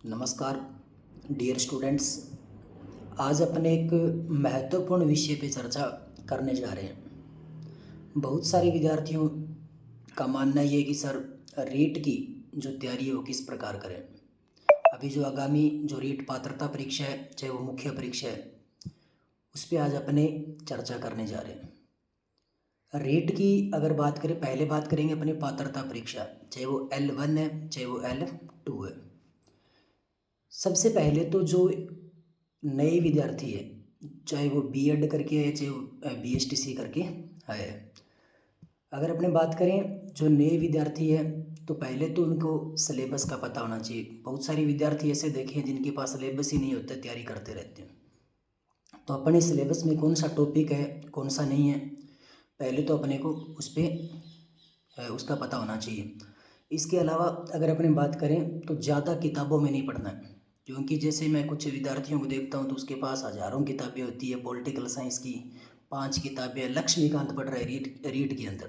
नमस्कार dear students. आज अपने एक महत्वपूर्ण विषय पे चर्चा करने जा रहे हैं। बहुत सारे विद्यार्थियों का मानना ये है कि सर रीट की जो तैयारी है वो किस प्रकार करें। अभी जो आगामी जो रीट पात्रता परीक्षा है, चाहे वो मुख्य परीक्षा है, उस पर आज अपने चर्चा करने जा रहे हैं। रीट की अगर बात करें, पहले बात करेंगे अपनी पात्रता परीक्षा, चाहे वो L1 है चाहे वो L2 है। सबसे पहले तो जो नए विद्यार्थी है, चाहे वो बीएड करके है चाहे वो बीएसटीसी करके है, अगर अपने बात करें जो नए विद्यार्थी है तो पहले तो उनको सिलेबस का पता होना चाहिए। बहुत सारे विद्यार्थी ऐसे देखे हैं जिनके पास सिलेबस ही नहीं होता, तैयारी करते रहते हैं। तो अपने सिलेबस में कौन सा टॉपिक है कौन सा नहीं है, पहले तो अपने को उस पर उसका पता होना चाहिए। इसके अलावा अगर अपने बात करें तो ज़्यादा किताबों में नहीं पढ़ना है, क्योंकि जैसे मैं कुछ विद्यार्थियों को देखता हूँ तो उसके पास हज़ारों किताबें होती है। पॉलिटिकल साइंस की 5 किताबें, लक्ष्मीकांत पढ़ रहा है रीट के अंदर।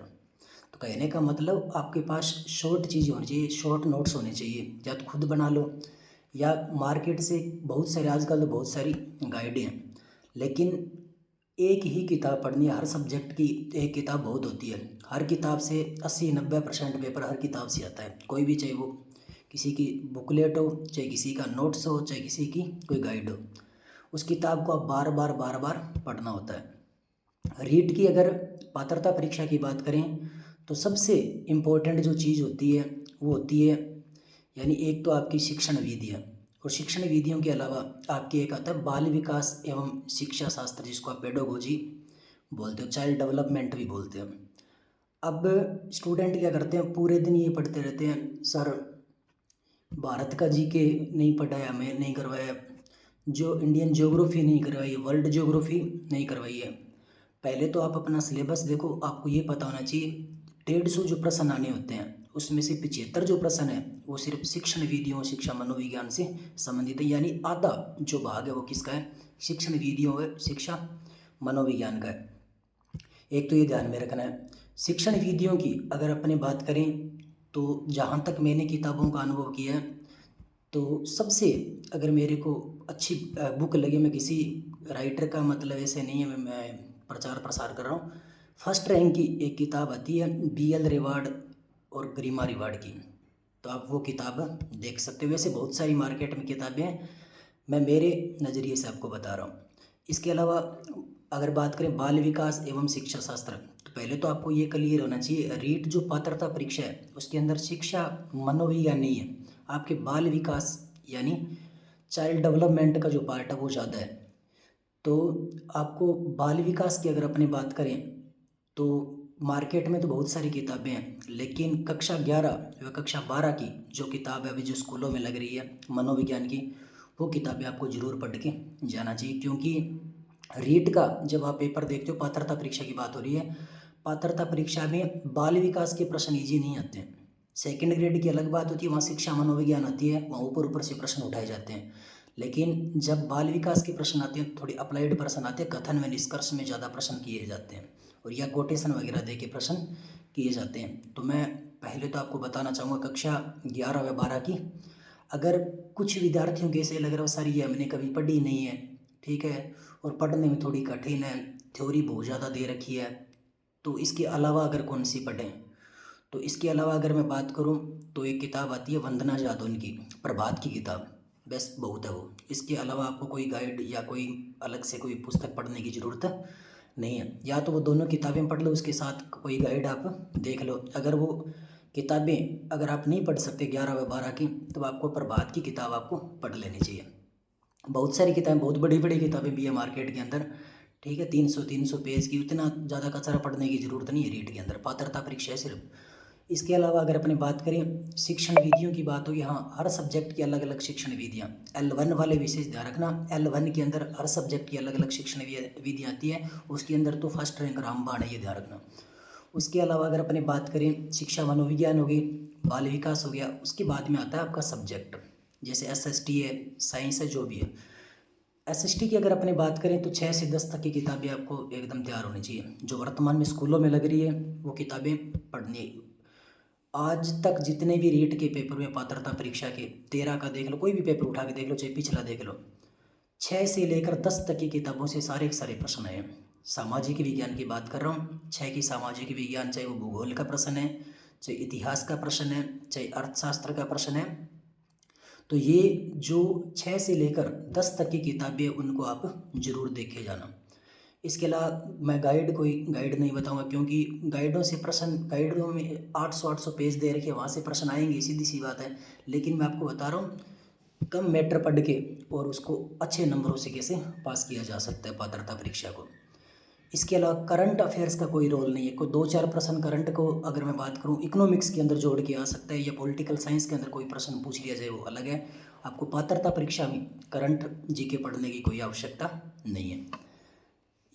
तो कहने का मतलब आपके पास शॉर्ट चीज़ होनी चाहिए, शॉर्ट नोट्स होने चाहिए, या तो खुद बना लो या मार्केट से बहुत सारे, आजकल तो बहुत सारी गाइडें हैं। लेकिन एक ही किताब पढ़नी है, हर सब्जेक्ट की एक किताब बहुत होती है। हर किताब से 80-90% पेपर हर किताब से आता है, कोई भी, चाहे वो किसी की बुकलेट हो, चाहे किसी का नोट्स हो, चाहे किसी की कोई गाइड हो, उस किताब को आप बार बार बार बार पढ़ना होता है। रीट की अगर पात्रता परीक्षा की बात करें तो सबसे इम्पोर्टेंट जो चीज़ होती है वो होती है, यानी एक तो आपकी शिक्षण विधियाँ, और शिक्षण विधियों के अलावा आपके एक आता है बाल विकास एवं शिक्षा शास्त्र, जिसको आप पेडोगोजी बोलते हो, चाइल्ड डेवलपमेंट भी बोलते हैं। अब स्टूडेंट क्या करते हैं, पूरे दिन ये पढ़ते रहते हैं, सर भारत का जीके नहीं पढ़ाया, हमें नहीं करवाया, जो इंडियन ज्योग्राफी नहीं करवाई, वर्ल्ड ज्योग्राफी नहीं करवाई है। पहले तो आप अपना सिलेबस देखो, आपको ये पता होना चाहिए 150 जो प्रश्न आने होते हैं उसमें से 75 जो प्रश्न है वो सिर्फ शिक्षण विधियों, शिक्षा मनोविज्ञान से संबंधित है। यानी आधा जो भाग है वो किसका है, शिक्षण विधियों है, शिक्षा मनोविज्ञान का है। एक तो ये ध्यान में रखना है। शिक्षण विधियों की अगर अपने बात करें तो जहाँ तक मैंने किताबों का अनुभव किया है, तो सबसे अगर मेरे को अच्छी बुक लगी, मैं किसी राइटर का मतलब ऐसे नहीं है, मैं प्रचार प्रसार कर रहा हूँ, फर्स्ट रैंक की एक किताब आती है BL रिवार्ड और गरिमा रिवार्ड की, तो आप वो किताब देख सकते हो। वैसे बहुत सारी मार्केट में किताबें हैं, मैं मेरे नज़रिए से आपको बता रहा हूँ। इसके अलावा अगर बात करें बाल विकास एवं शिक्षा शास्त्र, तो पहले तो आपको ये क्लियर होना चाहिए, रीट जो पात्रता परीक्षा है उसके अंदर शिक्षा मनोविज्ञान नहीं है, आपके बाल विकास यानी चाइल्ड डेवलपमेंट का जो पार्ट है वो ज़्यादा है। तो आपको बाल विकास की अगर अपनी बात करें तो मार्केट में तो बहुत सारी किताबें हैं, लेकिन कक्षा 11 व कक्षा 12 की जो किताब है अभी जो स्कूलों में लग रही है मनोविज्ञान की, वो किताबें आपको ज़रूर पढ़ के जाना चाहिए। क्योंकि रीट का जब आप पेपर देखते हो, पात्रता परीक्षा की बात हो रही है, पात्रता परीक्षा में बाल विकास के प्रश्न ईजी नहीं आते हैं। सेकंड ग्रेड की अलग बात होती है, वहाँ शिक्षा मनोविज्ञान आती है, वहाँ ऊपर ऊपर से प्रश्न उठाए जाते हैं। लेकिन जब बाल विकास के प्रश्न आते हैं, थोड़ी अप्लाइड प्रश्न आते हैं, कथन व निष्कर्ष में ज़्यादा प्रश्न किए जाते हैं, और या कोटेशन वगैरह दे के प्रश्न किए जाते हैं। तो मैं पहले तो आपको बताना चाहूँगा कक्षा 11 व 12 की, अगर कुछ विद्यार्थियों के ऐसे लग रहा हो सर ये हमने कभी पढ़ी नहीं है, ठीक है, और पढ़ने में थोड़ी कठिन है, थ्योरी बहुत ज़्यादा दे रखी है, तो इसके अलावा अगर कौन सी पढ़ें, तो इसके अलावा अगर मैं बात करूं तो एक किताब आती है वंदना जादौन की, प्रभात की किताब, बेस्ट बहुत है वो। इसके अलावा आपको कोई गाइड या कोई अलग से कोई पुस्तक पढ़ने की ज़रूरत नहीं है, या तो वो दोनों किताबें पढ़ लो, उसके साथ कोई गाइड आप देख लो। अगर वो किताबें अगर आप नहीं पढ़ सकते 11 व 12 की, तो आपको प्रभात की किताब आपको पढ़ लेनी चाहिए। बहुत सारी किताबें, बहुत बड़ी बड़ी किताबें भी है मार्केट के अंदर, ठीक है, 300 पेज की, उतना ज़्यादा कचरा पढ़ने की ज़रूरत नहीं है रीट के अंदर, पात्रता परीक्षा है सिर्फ। इसके अलावा अगर अपने बात करें शिक्षण विधियों की बात होगी, हाँ हर सब्जेक्ट की अलग अलग शिक्षण विधियाँ, L1 वाले विशेष ध्यान रखना, L1 के अंदर हर सब्जेक्ट की अलग अलग शिक्षण विधियाँ आती है, उसके अंदर तो फर्स्ट रैंक रामबाण है, ये ध्यान रखना। उसके अलावा अगर अपने बात करें शिक्षा मनोविज्ञान होगी, बाल विकास हो गया, उसके बाद में आता है आपका सब्जेक्ट, जैसे SST है, साइंस है, जो भी है। SST की अगर अपने बात करें तो 6 से 10 तक की किताबें आपको एकदम तैयार होनी चाहिए, जो वर्तमान में स्कूलों में लग रही है वो किताबें पढ़नी। आज तक जितने भी रीट के पेपर हुए पात्रता परीक्षा के 13 का देख लो, कोई भी पेपर उठा के देख लो, चाहे पिछला देख लो, 6 से लेकर 10 तक की किताबों से सारे के सारे प्रश्न आए। सामाजिक विज्ञान की बात कर रहा हूँ, 6 की सामाजिक विज्ञान, चाहे वो भूगोल का प्रश्न है, चाहे इतिहास का प्रश्न है, चाहे अर्थशास्त्र का प्रश्न है। तो ये जो 6 से लेकर 10 तक की किताबें उनको आप जरूर देखे जाना। इसके अलावा मैं कोई गाइड नहीं बताऊंगा, क्योंकि गाइडों में 800 पेज दे रखे, वहाँ से प्रश्न आएंगे, सीधी सी बात है। लेकिन मैं आपको बता रहा हूँ कम मैटर पढ़ के और उसको अच्छे नंबरों से कैसे पास किया जा सकता है पात्रता परीक्षा को। इसके अलावा करंट अफेयर्स का कोई रोल नहीं है। कोई 2-4 प्रश्न करंट को अगर मैं बात करूँ इकोनॉमिक्स के अंदर जोड़ के आ सकता है, या पॉलिटिकल साइंस के अंदर कोई प्रश्न पूछ लिया जाए वो अलग है। आपको पात्रता परीक्षा में करंट जीके पढ़ने की कोई आवश्यकता नहीं है।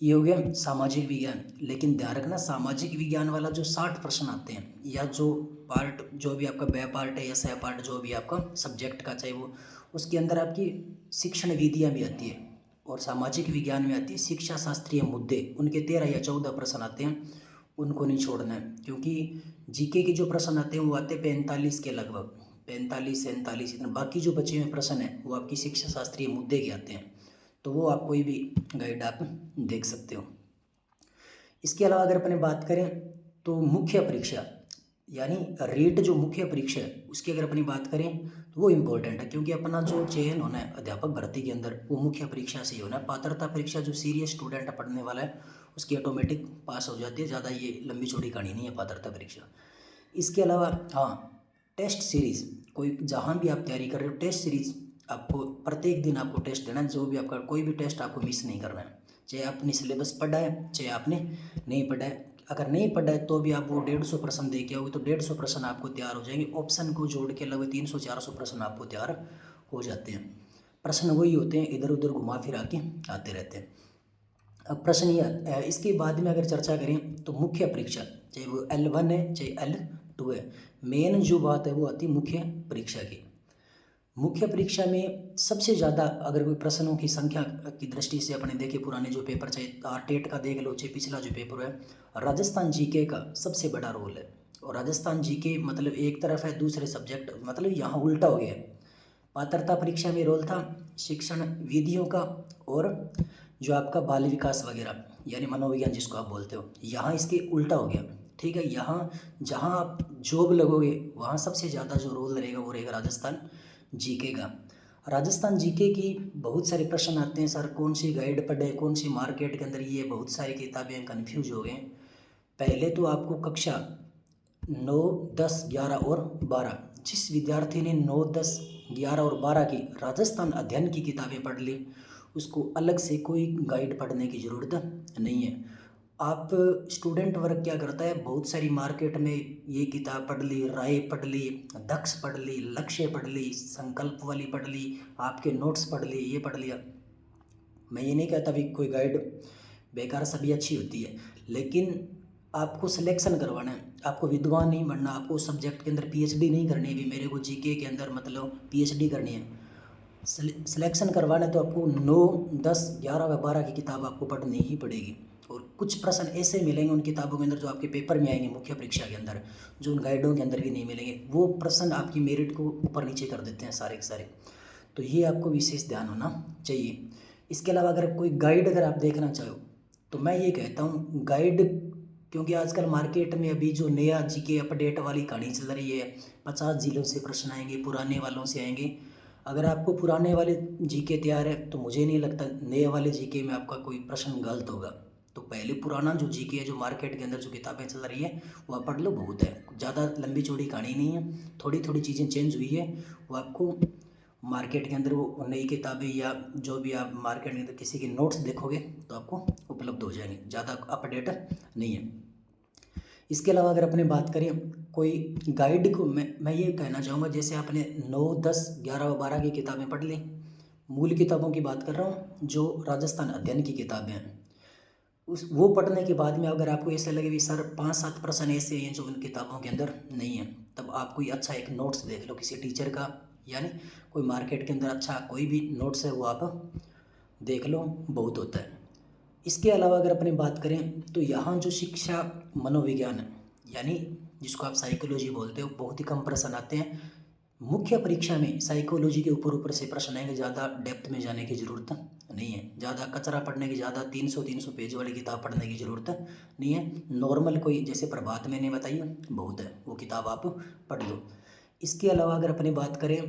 ये हो गया सामाजिक विज्ञान। लेकिन ध्यान रखना, सामाजिक विज्ञान वाला जो 60 प्रश्न आते हैं, या जो पार्ट जो भी आपका व्यय पार्ट है या सह पार्ट जो भी आपका सब्जेक्ट का, चाहे वो, उसके अंदर आपकी शिक्षण विधियाँ भी आती है, और सामाजिक विज्ञान में आती है शिक्षा शास्त्रीय मुद्दे। उनके 13 या 14 प्रश्न आते हैं, उनको नहीं छोड़ना है। क्योंकि जीके के जो प्रश्न आते हैं वो आते हैं 45 के लगभग, 45-47 इतना। बाकी जो बचे हुए प्रश्न हैं वो आपकी शिक्षा शास्त्रीय मुद्दे के आते हैं। तो वो आप कोई भी गाइड आप देख सकते हो। इसके अलावा अगर अपने बात करें तो मुख्य परीक्षा, यानी रेट जो मुख्य परीक्षा है उसकी अगर अपनी बात करें तो वो इम्पोर्टेंट है, क्योंकि अपना जो चयन होना है अध्यापक भर्ती के अंदर वो मुख्य परीक्षा से ही होना है। पात्रता परीक्षा जो सीरियस स्टूडेंट पढ़ने वाला है उसकी ऑटोमेटिक पास हो जाती है, ज़्यादा ये लंबी चौड़ी कहानी नहीं है पात्रता परीक्षा। इसके अलावा हाँ, टेस्ट सीरीज़, कोई जहाँ भी आप तैयारी कर रहे हो, टेस्ट सीरीज़ आपको प्रत्येक दिन आपको टेस्ट देना है। जो भी आपका कोई भी टेस्ट आपको मिस नहीं करना है, चाहे आपने सिलेबस पढ़ा है चाहे आपने नहीं पढ़ा है। अगर नहीं पढ़ा है तो भी आप वो 150 प्रश्न दे के आओगे तो 150 प्रश्न आपको तैयार हो जाएंगे। ऑप्शन को जोड़ के लगभग 300-400 प्रश्न आपको तैयार हो जाते हैं। प्रश्न वही होते हैं, इधर उधर घुमा फिरा के आते रहते हैं। अब प्रश्न ये इसके बाद में अगर चर्चा करें तो मुख्य परीक्षा, चाहे वो L1 है चाहे L2 है, मेन जो बात है वो आती है मुख्य परीक्षा की। मुख्य परीक्षा में सबसे ज़्यादा अगर कोई प्रश्नों की संख्या की दृष्टि से अपने देखें, पुराने जो पेपर, चाहे टेट का देख लो चाहे पिछला जो पेपर है, राजस्थान जीके का सबसे बड़ा रोल है। और राजस्थान जीके मतलब एक तरफ है, दूसरे सब्जेक्ट मतलब यहाँ उल्टा हो गया है। पात्रता परीक्षा में रोल था शिक्षण विधियों का और जो आपका बाल विकास वगैरह यानी मनोविज्ञान जिसको आप बोलते हो, यहाँ इसके उल्टा हो गया। ठीक है, यहाँ जहाँ आप जॉब लगोगे वहाँ सबसे ज़्यादा जो रोल रहेगा वो रहेगा राजस्थान जीके का। राजस्थान जीके की बहुत सारे प्रश्न आते हैं, सर कौन सी गाइड पढ़े, कौन सी मार्केट के अंदर, ये बहुत सारी किताबें कन्फ्यूज हो गए। पहले तो आपको कक्षा 9, 10, 11 और 12, जिस विद्यार्थी ने 9, 10, 11 और 12 की राजस्थान अध्ययन की किताबें पढ़ ली उसको अलग से कोई गाइड पढ़ने की ज़रूरत नहीं है। आप स्टूडेंट वर्ग क्या करता है, बहुत सारी मार्केट में ये किताब पढ़ ली, राय पढ़ ली, दक्ष पढ़ ली, लक्ष्य पढ़ ली, संकल्प वाली पढ़ ली, आपके नोट्स पढ़ लिए, ये पढ़ लिया। मैं ये नहीं कहता भी कोई गाइड बेकार, सभी अच्छी होती है, लेकिन आपको सिलेक्शन करवाना है। आपको विद्वान नहीं बनना, आपको सब्जेक्ट के अंदर पीएचडी नहीं करनी है भी मेरे को जीके के अंदर मतलब पीएचडी करनी है। सिलेक्शन करवाना है तो आपको 9, 10, 11 व 12 की किताब आपको पढ़नी ही पड़ेगी। और कुछ प्रश्न ऐसे मिलेंगे उन किताबों के अंदर जो आपके पेपर में आएंगे मुख्य परीक्षा के अंदर, जो उन गाइडों के अंदर भी नहीं मिलेंगे। वो प्रश्न आपकी मेरिट को ऊपर नीचे कर देते हैं सारे के सारे। तो ये आपको विशेष ध्यान होना चाहिए। इसके अलावा अगर कोई गाइड अगर आप देखना चाहो तो मैं ये कहता हूँ गाइड, क्योंकि आजकल मार्केट में अभी जो नया जीके अपडेट वाली कहानी चल रही है, 50 जिलों से प्रश्न आएंगे, पुराने वालों से आएंगे। अगर आपको पुराने वाले जीके तैयार है तो मुझे नहीं लगता नए वाले जीके में आपका कोई प्रश्न गलत होगा। तो पहले पुराना जो जीके है, जो मार्केट के अंदर जो किताबें चल रही है वो आप पढ़ लो, बहुत है, ज़्यादा लंबी चौड़ी कहानी नहीं है। थोड़ी थोड़ी चीज़ें चेंज हुई है, वो आपको मार्केट के अंदर वो नई किताबें या जो भी आप मार्केट के अंदर किसी के नोट्स देखोगे तो आपको उपलब्ध हो जाएंगे, ज़्यादा अपडेट नहीं है। इसके अलावा अगर अपने बात करें कोई गाइड को, मैं ये कहना चाहूँगा जैसे आपने 9, 10, 11 और 12 की किताबें पढ़ ली, मूल किताबों की बात कर रहा हूँ जो राजस्थान अध्ययन की किताबें हैं, वो पढ़ने के बाद में अगर आपको ऐसा लगे भी सर 5-7 प्रश्न ऐसे हैं जो उन किताबों के अंदर नहीं है, तब आप कोई अच्छा एक नोट्स देख लो किसी टीचर का, यानी कोई मार्केट के अंदर अच्छा कोई भी नोट्स है वो आप देख लो, बहुत होता है। इसके अलावा अगर अपनी बात करें तो यहाँ जो शिक्षा मनोविज्ञान है, यानी जिसको आप साइकोलॉजी बोलते हो, बहुत ही कम प्रश्न आते हैं। मुख्य परीक्षा में साइकोलॉजी के ऊपर ऊपर से प्रश्न आएंगे, ज़्यादा डेप्थ में जाने की ज़रूरत नहीं है, ज़्यादा कचरा पढ़ने की, ज़्यादा 300 पेज वाली किताब पढ़ने की ज़रूरत नहीं है। नॉर्मल कोई जैसे प्रभात मैंने बताई बहुत है, वो किताब आप पढ़ लो। इसके अलावा अगर अपनी बात करें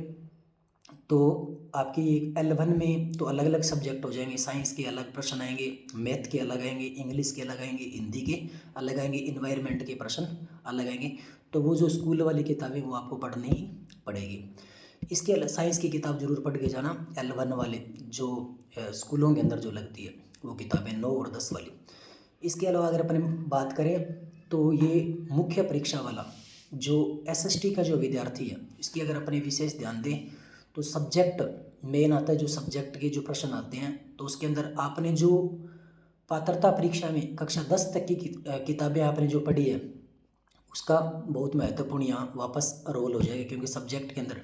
तो आपकी L1 में तो अलग अलग सब्जेक्ट हो जाएंगे, साइंस के अलग प्रश्न आएंगे, मैथ के अलग आएंगे, इंग्लिश के अलग आएंगे, हिंदी के अलग आएंगे, इन्वायरमेंट के प्रश्न अलग आएंगे। तो वो जो स्कूल वाली किताबें वो आपको पढ़नी ही पड़ेगी। इसके अलावा साइंस की किताब जरूर पढ़ के जाना, L1 वाले जो स्कूलों के अंदर जो लगती है वो किताबें 9 और 10 वाली। इसके अलावा अगर अपन बात करें तो ये मुख्य परीक्षा वाला जो SST का जो विद्यार्थी है, इसकी अगर अपने विशेष ध्यान दें तो सब्जेक्ट मेन आता है, जो सब्जेक्ट के जो प्रश्न आते हैं तो उसके अंदर आपने जो पात्रता परीक्षा में कक्षा 10 तक की किताबें आपने जो पढ़ी है उसका बहुत महत्वपूर्ण यहाँ वापस रोल हो जाएगा, क्योंकि सब्जेक्ट के अंदर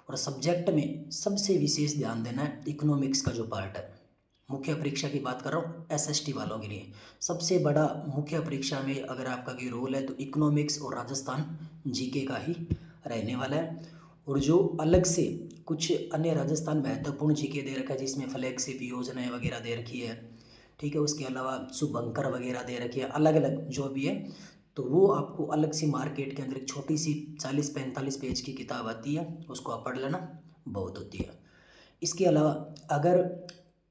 और सब्जेक्ट में सबसे विशेष ध्यान देना है इकोनॉमिक्स का जो पार्ट है। मुख्य परीक्षा की बात कर रहा हूँ SST वालों के लिए, सबसे बड़ा मुख्य परीक्षा में अगर आपका कोई रोल है तो इकोनॉमिक्स और राजस्थान GK का ही रहने वाला है। और जो अलग से कुछ अन्य राजस्थान महत्वपूर्ण GK दे रखा है, जिसमें फ्लैगशिप योजनाएं वगैरह दे रखी है, ठीक है, उसके अलावा शुभंकर वगैरह दे रखी है, अलग अलग जो भी है, तो वो आपको अलग सी मार्केट के अंदर एक छोटी सी 40-45 पेज की किताब आती है, उसको आप पढ़ लेना, बहुत होती है। इसके अलावा अगर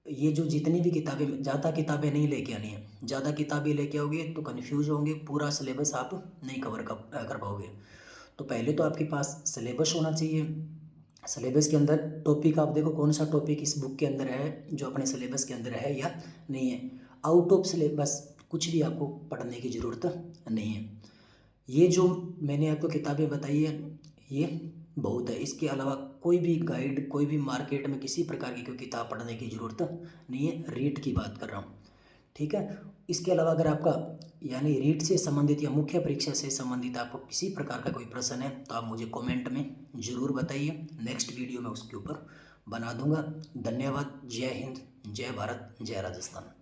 ये जो जितनी भी किताबें, ज़्यादा किताबें नहीं लेके आनी है, ज़्यादा किताबें लेके आओगे तो कन्फ्यूज होंगे, पूरा सिलेबस आप नहीं कवर कर पाओगे। तो पहले तो आपके पास सिलेबस होना चाहिए, सिलेबस के अंदर टॉपिक आप देखो कौन सा टॉपिक इस बुक के अंदर है जो अपने सिलेबस के अंदर है या नहीं है। आउट ऑफ सिलेबस कुछ भी आपको पढ़ने की ज़रूरत नहीं है। ये जो मैंने आपको किताबें बताई है ये बहुत है। इसके अलावा कोई भी गाइड, कोई भी मार्केट में किसी प्रकार की कोई किताब पढ़ने की ज़रूरत नहीं है, रीट की बात कर रहा हूँ, ठीक है। इसके अलावा अगर आपका यानी रीट से संबंधित या मुख्य परीक्षा से संबंधित आपको किसी प्रकार का कोई प्रश्न है तो आप मुझे कमेंट में ज़रूर बताइए, नेक्स्ट वीडियो में उसके ऊपर बना दूंगा। धन्यवाद। जय हिंद, जय भारत, जय राजस्थान।